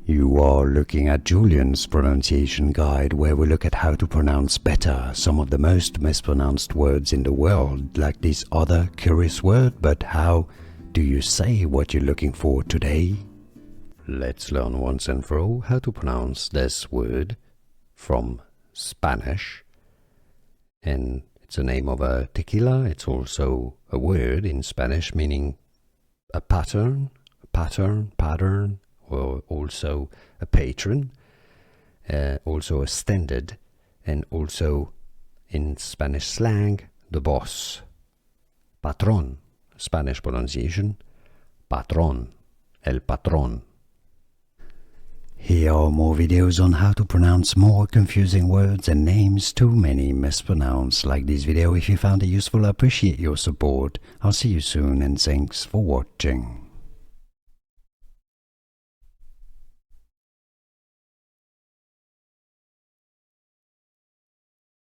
You are looking at Julian's pronunciation guide, where we look at how to pronounce better some of the most mispronounced words in the world, like this other curious word. But how do you say what you're looking for today? Let's learn once and for all how to pronounce this word from Spanish. And it's the name of a tequila. It's also a word in Spanish meaning a pattern, or also a patron, also a standard, and also in Spanish slang, the boss. Patron, Spanish pronunciation, patron, el patrón. Here are more videos on how to pronounce more confusing words and names too many mispronounced. Like this video if you found it useful. I appreciate your support. I'll see you soon and thanks for watching.